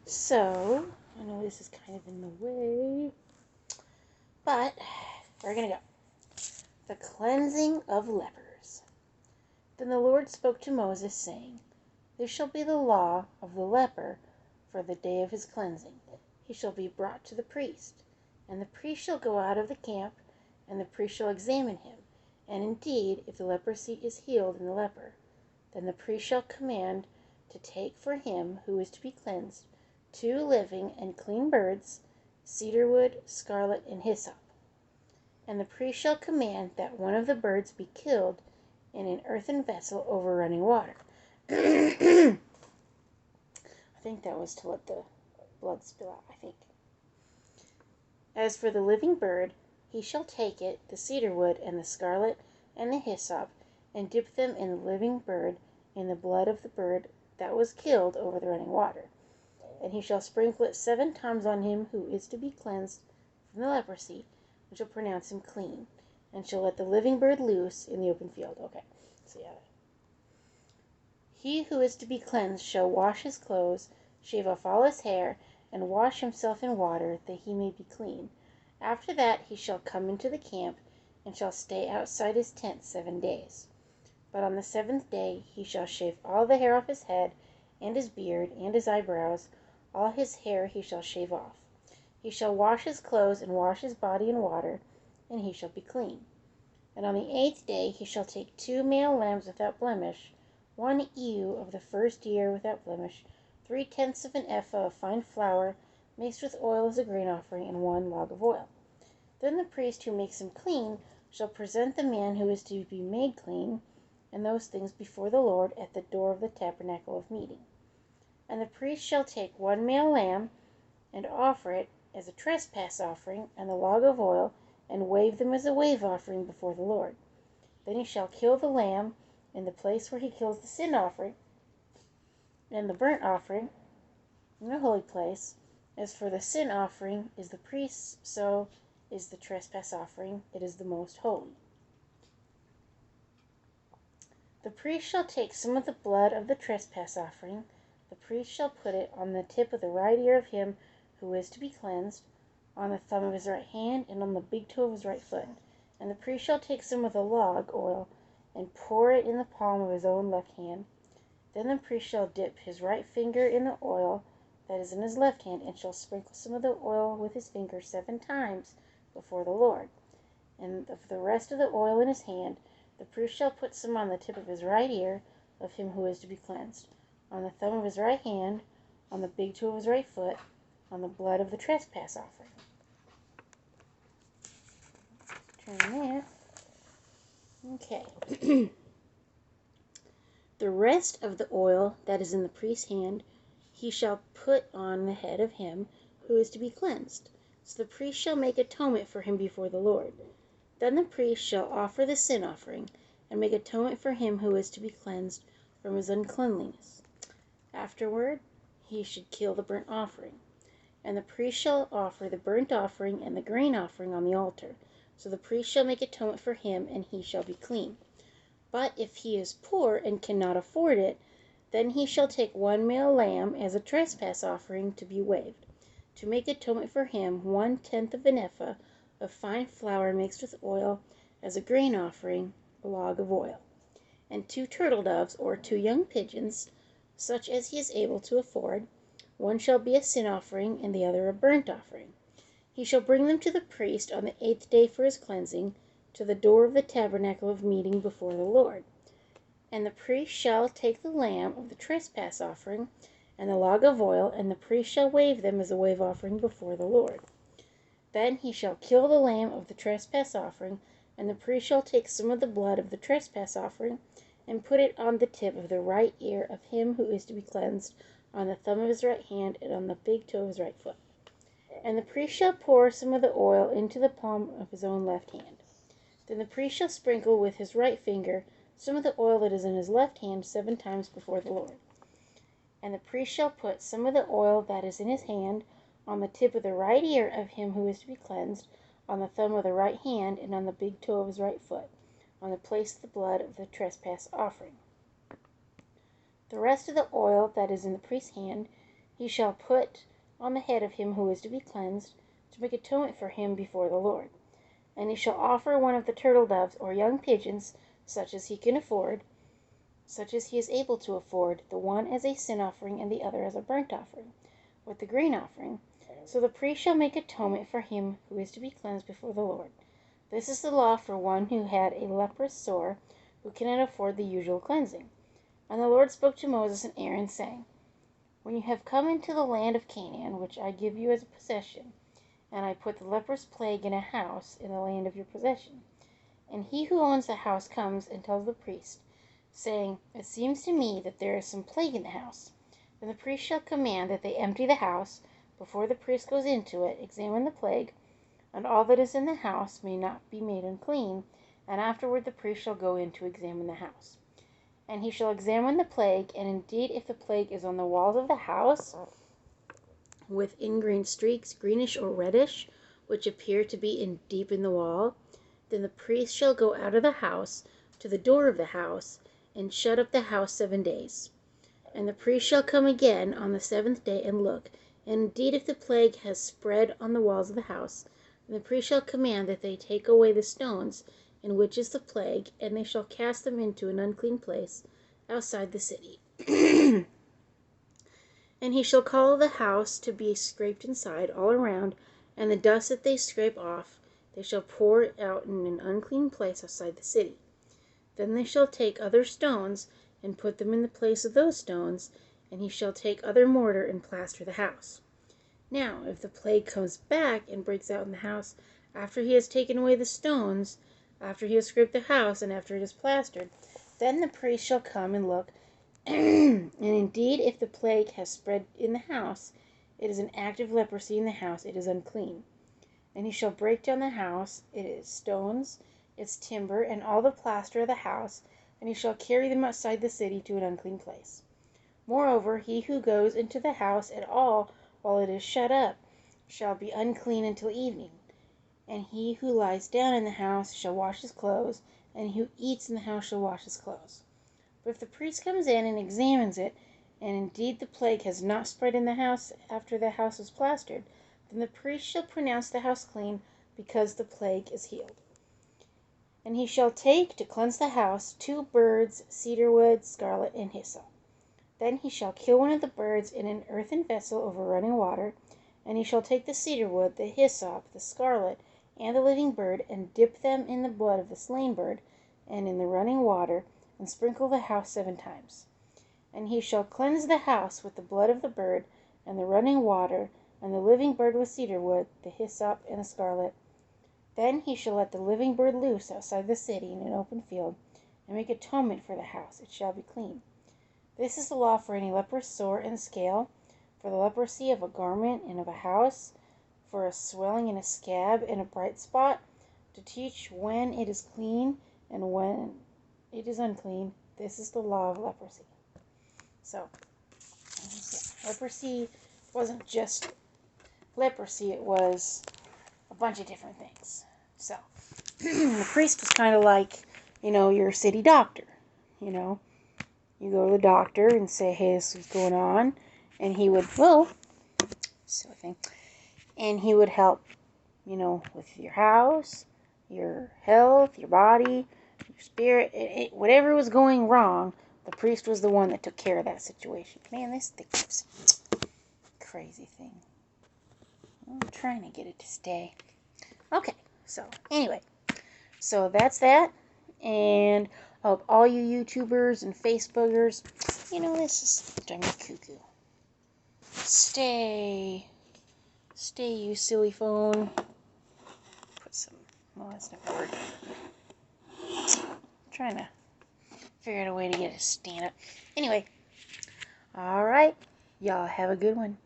So, I know this is kind of in the way, but we're going to go. The cleansing of lepers. Then the Lord spoke to Moses, saying, This shall be the law of the leper for the day of his cleansing. He shall be brought to the priest, and the priest shall go out of the camp, and the priest shall examine him. And indeed, if the leprosy is healed in the leper, then the priest shall command to take for him who is to be cleansed 2 living and clean birds, cedar wood, scarlet, and hyssop. And the priest shall command that one of the birds be killed in an earthen vessel over running water. I think that was to let the blood spill out, I think. As for the living bird, he shall take it, the cedar wood, and the scarlet, and the hyssop, and dip them in the living bird in the blood of the bird that was killed over the running water. And he shall sprinkle it 7 times on him who is to be cleansed from the leprosy, and shall pronounce him clean, and shall let the living bird loose in the open field. Okay, so yeah. He who is to be cleansed shall wash his clothes, shave off all his hair, and wash himself in water, that he may be clean. After that he shall come into the camp, and shall stay outside his tent 7 days. But on the 7th day he shall shave all the hair off his head, and his beard, and his eyebrows. All his hair he shall shave off. He shall wash his clothes, and wash his body in water, and he shall be clean. And on the 8th day he shall take 2 male lambs without blemish, 1 ewe of the first year without blemish, 3/10 of an ephah of fine flour, mixed with oil as a grain offering, and 1 log of oil. Then the priest who makes him clean shall present the man who is to be made clean, and those things before the Lord at the door of the tabernacle of meeting. And the priest shall take 1 male lamb, and offer it as a trespass offering, and the log of oil, and wave them as a wave offering before the Lord. Then he shall kill the lamb in the place where he kills the sin offering, and the burnt offering in the holy place. As for the sin offering is the priest's, so is the trespass offering. It is the most holy. The priest shall take some of the blood of the trespass offering. The priest shall put it on the tip of the right ear of him who is to be cleansed, on the thumb of his right hand, and on the big toe of his right foot. And the priest shall take some of the log oil, and pour it in the palm of his own left hand. Then the priest shall dip his right finger in the oil that is in his left hand, and shall sprinkle some of the oil with his finger 7 times before the Lord. And of the rest of the oil in his hand, the priest shall put some on the tip of his right ear of him who is to be cleansed, on the thumb of his right hand, on the big toe of his right foot, on the blood of the trespass offering. Turn there. Okay. The rest of the oil that is in the priest's hand he shall put on the head of him who is to be cleansed. So the priest shall make atonement for him before the Lord. Then the priest shall offer the sin offering, and make atonement for him who is to be cleansed from his uncleanliness. Afterward he should kill the burnt offering. And the priest shall offer the burnt offering and the grain offering on the altar. So the priest shall make atonement for him, and he shall be clean. But if he is poor and cannot afford it, then he shall take 1 male lamb as a trespass offering to be waved. To make atonement for him, 1/10 of an ephah of fine flour mixed with oil as a grain offering, a log of oil. And 2 turtle doves, or 2 young pigeons, such as he is able to afford. One shall be a sin offering, and the other a burnt offering. He shall bring them to the priest on the 8th day for his cleansing, to the door of the tabernacle of meeting before the Lord. And the priest shall take the lamb of the trespass offering, and the log of oil, and the priest shall wave them as a wave offering before the Lord. Then he shall kill the lamb of the trespass offering, and the priest shall take some of the blood of the trespass offering, and put it on the tip of the right ear of him who is to be cleansed, on the thumb of his right hand, and on the big toe of his right foot. And the priest shall pour some of the oil into the palm of his own left hand. Then the priest shall sprinkle with his right finger some of the oil that is in his left hand 7 times before the Lord. And the priest shall put some of the oil that is in his hand on the tip of the right ear of him who is to be cleansed, on the thumb of the right hand, and on the big toe of his right foot, on the place of the blood of the trespass offering. The rest of the oil that is in the priest's hand he shall put on the head of him who is to be cleansed, to make atonement for him before the Lord. And he shall offer one of the turtle doves or young pigeons, such as he can afford, such as he is able to afford, the one as a sin offering and the other as a burnt offering, with the grain offering. So the priest shall make atonement for him who is to be cleansed before the Lord. This is the law for one who had a leprous sore, who cannot afford the usual cleansing. And the Lord spoke to Moses and Aaron, saying, When you have come into the land of Canaan, which I give you as a possession, and I put the leprous plague in a house in the land of your possession, and he who owns the house comes and tells the priest, saying, It seems to me that there is some plague in the house. Then the priest shall command that they empty the house, before the priest goes into it, examine the plague, and all that is in the house may not be made unclean, and afterward the priest shall go in to examine the house. And he shall examine the plague, and indeed if the plague is on the walls of the house, with ingrained streaks, greenish or reddish, which appear to be deep in the wall, then the priest shall go out of the house to the door of the house, and shut up the house 7 days. And the priest shall come again on the 7th day and look, and indeed if the plague has spread on the walls of the house, then the priest shall command that they take away the stones in which is the plague, and they shall cast them into an unclean place outside the city. And he shall call the house to be scraped inside all around, and the dust that they scrape off they shall pour out in an unclean place outside the city. Then they shall take other stones and put them in the place of those stones, and he shall take other mortar and plaster the house. Now, if the plague comes back and breaks out in the house after he has taken away the stones, after he has scraped the house, and after it is plastered, then the priest shall come and look, and indeed if the plague has spread in the house, it is an active leprosy in the house, it is unclean. And he shall break down the house, it is stones, its timber, and all the plaster of the house, and he shall carry them outside the city to an unclean place. Moreover, he who goes into the house at all while it is shut up shall be unclean until evening. And he who lies down in the house shall wash his clothes, and he who eats in the house shall wash his clothes. But if the priest comes in and examines it, and indeed the plague has not spread in the house after the house was plastered, then the priest shall pronounce the house clean, because the plague is healed. And he shall take to cleanse the house 2 birds, cedar wood, scarlet, and hyssop. Then he shall kill one of the birds in an earthen vessel over running water, and he shall take the cedar wood, the hyssop, the scarlet, and the living bird, and dip them in the blood of the slain bird, and in the running water, and sprinkle the house 7 times. And he shall cleanse the house with the blood of the bird, and the running water, and the living bird with cedar wood, the hyssop, and the scarlet. Then he shall let the living bird loose outside the city in an open field, and make atonement for the house, it shall be clean. This is the law for any leprous sore and scale, for the leprosy of a garment and of a house, for a swelling and a scab and a bright spot, to teach when it is clean and when it is unclean. This is the law of leprosy. So, leprosy wasn't just leprosy, it was a bunch of different things. So, the priest was kind of like, your city doctor, You go to the doctor and say, hey, this is going on, and he would, silly thing, and he would help, with your house, your health, your body, your spirit, whatever was going wrong, the priest was the one that took care of that situation. Man, this thing is a crazy thing. I'm trying to get it to stay. Okay, so anyway, so that's that, and of all you YouTubers and Facebookers, this is driving me cuckoo. Stay, you silly phone. Put some, that's not a word. I'm trying to figure out a way to get it to stand up. Anyway, alright, y'all have a good one.